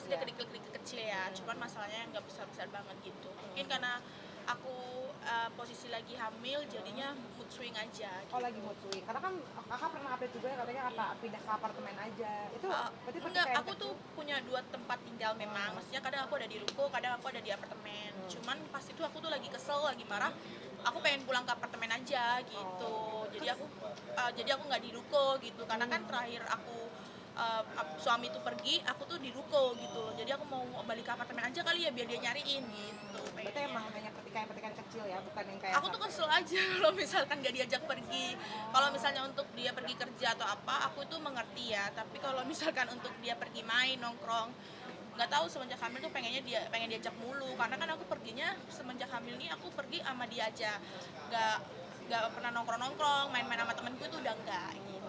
pasti ada kerikil-kerikil kecil ya, cuman masalahnya nggak besar-besar banget gitu. Mungkin karena aku posisi lagi hamil jadinya mood swing aja gitu. Oh, lagi mood swing. Karena kan kakak pernah update juga ya, katanya kakak pindah ke apartemen aja. Itu berarti pakai Enggak, kayak aku tuh punya 2 tempat tinggal memang. Maksudnya kadang aku ada di ruko, kadang aku ada di apartemen. Cuman pas itu aku tuh lagi kesel, lagi marah. Aku pengen pulang ke apartemen aja gitu. Jadi aku nggak di ruko gitu. Karena kan terakhir suami tuh pergi, aku tuh di ruko gitu. Jadi aku mau balik ke apartemen aja kali ya biar dia nyariin gitu. berarti emang hanya petikan-petikan kecil ya, bukan yang kayak Aku tuh kesel aja kalau misalkan gak diajak pergi. Kalau misalnya untuk dia pergi kerja atau apa, aku itu mengerti ya. Tapi kalau misalkan untuk dia pergi main nongkrong, nggak tahu semenjak hamil tuh pengen diajak mulu. Karena kan aku perginya semenjak hamil nih aku pergi sama dia aja. Nggak nggak pernah nongkrong main-main sama temenku itu udah enggak gitu.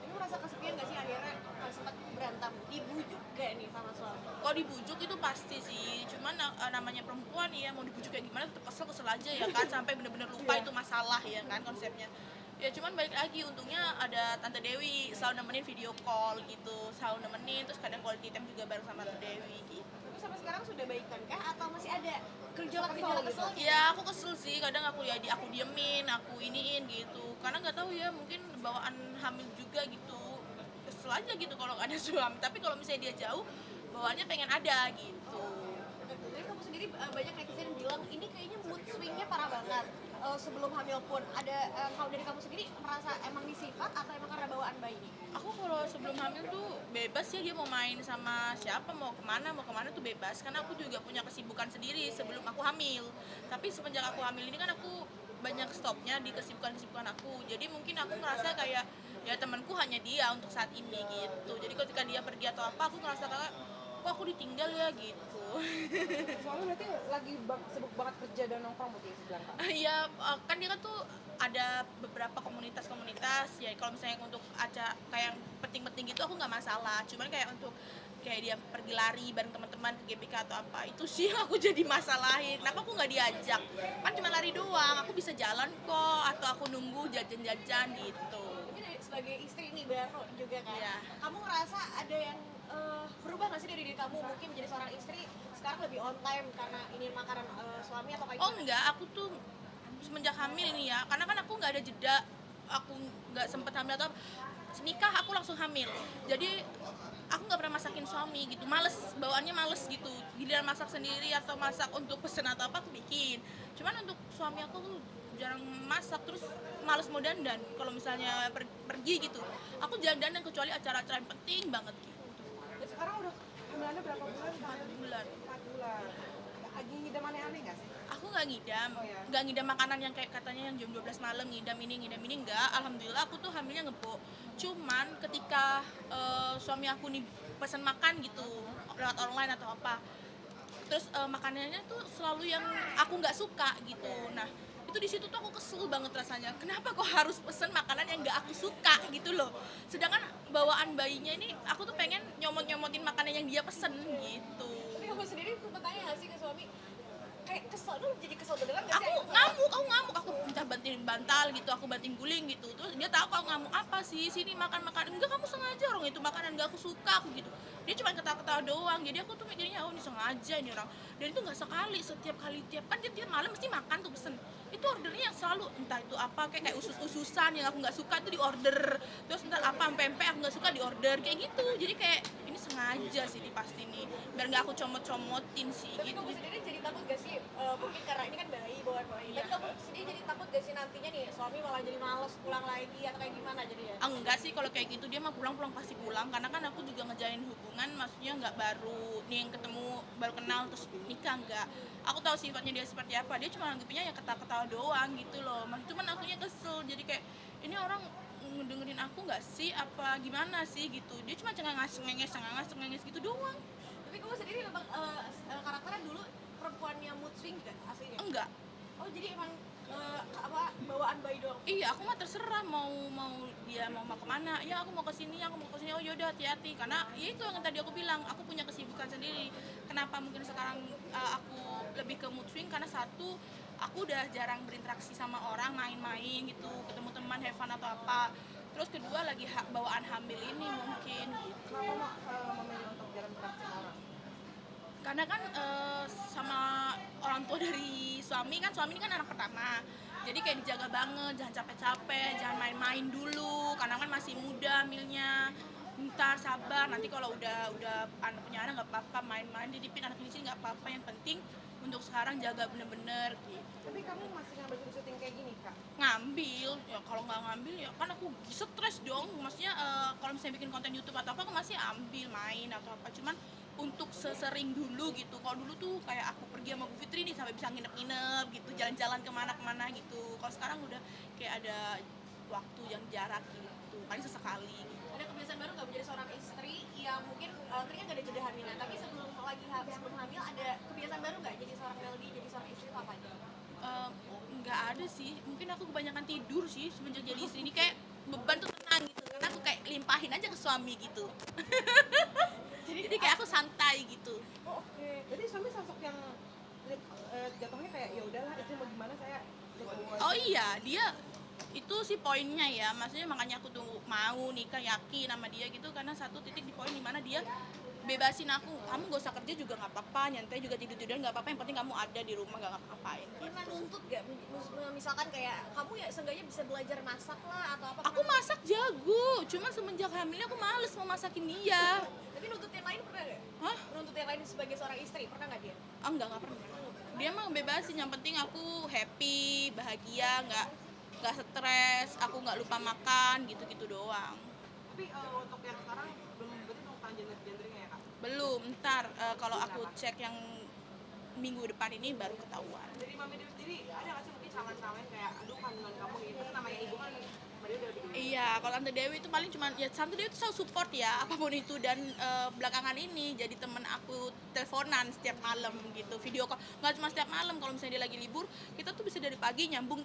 Ini merasa kesepian gak sih akhirnya sempat berantem, dibujuk gak nih sama suami? Kalau dibujuk itu pasti sih, cuman namanya perempuan ya mau dibujuk kayak gimana tetap kesel aja ya kan, sampai bener-bener lupa itu masalah ya kan konsepnya. Ya cuman balik lagi, untungnya ada Tante Dewi selalu nemenin video call gitu, selalu nemenin, terus kadang quality time juga bareng sama Tante Dewi gitu. Tapi sampai sekarang sudah baikan kah atau masih ada gejolak-gejolak kesel? Ya aku kesel sih, kadang aku diemin, aku iniin gitu, karena nggak tahu ya mungkin bawaan hamil juga gitu, kesel aja gitu kalau nggak ada suami. Tapi kalau misalnya dia jauh, bawaannya pengen ada gitu. Jadi kamu sendiri banyak netizen yang bilang ini kayaknya mood swingnya parah banget. Sebelum hamil pun ada, kalau dari kamu sendiri merasa emang di sifat atau emang karena bawaan bayi ini? Aku kalau sebelum hamil tuh bebas ya, dia mau main sama siapa, mau kemana tuh bebas, karena aku juga punya kesibukan sendiri sebelum aku hamil. Tapi semenjak aku hamil ini kan aku banyak stopnya di kesibukan aku, jadi mungkin aku ngerasa kayak ya temanku hanya dia untuk saat ini gitu. Jadi ketika dia pergi atau apa, aku ngerasa kayak kok aku ditinggal ya gitu. soalnya berarti lagi sibuk banget kerja dan nongkrong berarti sebelah kak. Iya, kan dia kan tuh ada beberapa komunitas ya. Kalau misalnya untuk acara kayak yang penting-penting gitu aku nggak masalah, cuman kayak untuk kayak dia pergi lari bareng teman-teman ke GBK atau apa, itu sih aku jadi masalahin. Kenapa aku nggak diajak? Kan cuma lari doang, aku bisa jalan kok, atau aku nunggu jajan-jajan gitu. Tapi sebagai istri nih baru juga kan, Iya. kamu ngerasa ada yang berubah nggak sih dari diri kamu? Mungkin menjadi seorang istri sekarang lebih on time karena ini makanan suami atau kayak Oh gimana? enggak, aku tuh semenjak hamil nih ya, karena kan aku nggak ada jeda, aku nggak sempet hamil atau nikah aku langsung hamil. Jadi aku nggak pernah masakin suami gitu, males, bawaannya males gitu. Giliran masak sendiri atau masak untuk pesen atau apa aku bikin. Cuman untuk suami aku tuh jarang masak, terus males mau dandan. Kalau misalnya pergi gitu, aku jarang dandan kecuali acara-acara yang penting banget gitu. Dan sekarang udah hamilannya berapa bulan? 4 bulan. 4 bulan. Lagi ngidam aneh-aneh nggak sih? Aku nggak ngidam, Oh, ya. nggak ngidam makanan yang kayak katanya yang jam 12 malam ngidam ini enggak. Alhamdulillah aku tuh hamilnya ngebok. Cuman ketika suami aku nih pesan makan gitu lewat online atau apa, terus makanannya tuh selalu yang aku nggak suka gitu. Nah itu di situ tuh aku kesel banget rasanya. Kenapa kok harus pesen makanan yang nggak aku suka gitu loh? Sedangkan bawaan bayinya ini aku tuh pengen nyomot-nyomotin makanan yang dia pesen gitu. Tapi kamu sendiri sempet tanya nggak sih ke suami? Kayak kesel, lu jadi kesel beneran nggak sih? Aku ngamuk, aku minta banting bantal gitu, aku banting guling gitu. Terus dia tahu aku ngamuk apa sih, sini makan, enggak kamu sengaja, orang itu makanan gak aku suka, aku gitu. Dia cuma ketawa-ketawa doang, jadi aku tuh mikirnya oh ini sengaja ini orang. Dan itu nggak sekali, setiap kali tiap kan dia tiap malam mesti makan tuh pesen. Itu ordernya yang selalu entah itu apa kayak usus-ususan yang aku nggak suka itu di order, terus entar apa pempek aku nggak suka di order kayak gitu. Jadi kayak ini sengaja sih pasti nih biar nggak aku comot-comotin sih Tapi gitu. kamu sendiri jadi takut gak sih, mungkin karena ini kan bayi, bawaan bayi, Iya. tapi kamu sendiri jadi takut gak sih nantinya nih suami malah jadi males pulang lagi atau kayak gimana jadi ya? Enggak sih kalau kayak gitu, dia mah pulang pasti pulang, karena kan aku juga ngejalin hubungan, maksudnya nggak baru nih yang ketemu baru kenal terus nikah, enggak. Aku tahu sifatnya dia seperti apa, dia cuma anggapnya ya ketawa-ketawa doang gitu loh. Cuman akunya kesel, jadi kayak ini orang ngedengerin aku nggak sih apa gimana sih gitu. Dia cuma cengenges gitu doang. Tapi kamu sendiri memang karakternya dulu perempuannya mood swing gak aslinya? Enggak. Oh jadi emang bawaan bayi doang? Iya, aku mah terserah dia mau kemana. Ya aku mau ke sini, oh yaudah hati-hati. Karena ya itu yang tadi aku bilang, aku punya kesibukan sendiri. Kenapa mungkin sekarang aku lebih ke mood swing, karena satu, aku udah jarang berinteraksi sama orang, main-main gitu, ketemu teman, have fun atau apa. Terus kedua lagi bawaan hamil ini mungkin gitu. Kenapa memilih untuk jarang berinteraksi sama orang? Karena kan sama orang tua dari suami ini kan anak pertama, jadi kayak dijaga banget, jangan capek-capek, jangan main-main dulu karena kan masih muda hamilnya, ntar sabar, nanti kalau udah anak punya anak nggak apa-apa, main-main dititipin anak di sini nggak apa-apa, yang penting untuk sekarang jaga bener-bener gitu. Tapi kamu masih ngambil syuting kayak gini kak? Ngambil ya, kalau nggak ngambil ya kan aku stres dong, maksudnya kalau misalnya bikin konten YouTube atau apa aku masih ambil main atau apa, cuman untuk sesering dulu gitu. Kalau dulu tuh kayak aku pergi sama Bu Fitri nih sampai bisa nginep-nginep gitu, jalan-jalan kemana-kemana gitu. Kalau sekarang udah kayak ada waktu yang jarak gitu, paling sesekali gitu. Ada kebiasaan baru nggak menjadi seorang istri yang mungkin tadi kan gak ada jeda hamilan, tapi sebelum hamil ada kebiasaan baru nggak jadi seorang Melody, jadi seorang istri itu apa aja? Nggak ada sih, mungkin aku kebanyakan tidur sih semenjak jadi istri ini, kayak beban tuh tenang gitu karena aku kayak limpahin aja ke suami gitu. Jadi kayak aku santai gitu. Oh oke. Jadi suami sosok yang jatuhnya kayak ya udahlah istri mau gimana saya legowo aja. Oh iya, dia itu sih poinnya ya, maksudnya makanya aku tuh mau nikah, yakin sama dia gitu, karena satu titik di poin dimana dia bebasin aku, kamu gak usah kerja juga nggak apa-apa, nyantai juga tidur-tiduran nggak apa-apa, yang penting kamu ada di rumah nggak ngapa-ngapain. Pernah nuntut gak? Misalkan kayak kamu ya seenggaknya bisa belajar masak lah atau apa? Aku masak jago, cuman semenjak hamilnya aku males mau masakin dia. Tapi nuntut yang lain pernah gak? Hah? Nuntut yang lain sebagai seorang istri, pernah gak dia? Oh, nggak pernah. Dia mah bebasin, yang penting aku happy, bahagia, nggak stres, aku nggak lupa makan, gitu-gitu doang. Tapi untuk yang sekarang belum berarti belum tahu gendernya ya kak? Belum, ntar kalau aku cek yang minggu depan ini baru ketahuan. Dari Mami Dewi sendiri ada nggak sih mungkin saran-saran kayak aduh kandungan kamu gitu kan namanya ibu kan Mami Dewi udah gede. Iya, kalau Tante Dewi itu paling cuman ya Tante Dewi itu selalu support ya apapun itu, dan belakangan ini jadi temen aku teleponan setiap malam gitu, video call. Nggak cuma setiap malam, kalau misalnya dia lagi libur kita tuh bisa dari pagi nyambung,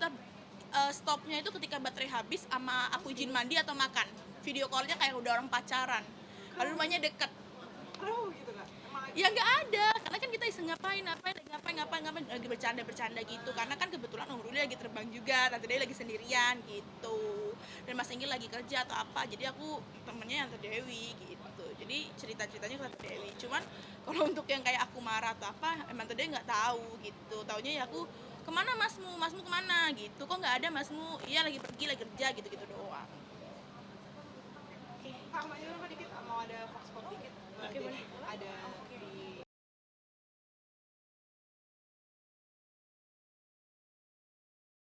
stopnya itu ketika baterai habis sama aku izin mandi atau makan. Video callnya kayak udah orang pacaran. Padahal rumahnya deket. Aduh gitu kak. Emang Ya nggak ada, karena kan kita iseng ngapain lagi bercanda gitu, karena kan kebetulan Om Rudi lagi terbang juga, Tante Dewi lagi sendirian gitu, dan Mas Inggil lagi kerja atau apa, jadi aku temennya Tante Dewi gitu, jadi ceritanya ke Tante Dewi. Cuman kalau untuk yang kayak aku marah atau apa, emang Tante Dewi nggak tahu gitu, taunya ya aku kemana masmu kemana gitu, kok nggak ada masmu, iya lagi pergi lagi kerja gitu doang. kak mau dikit mau ada fox pop dikit. Oke, boleh. Ada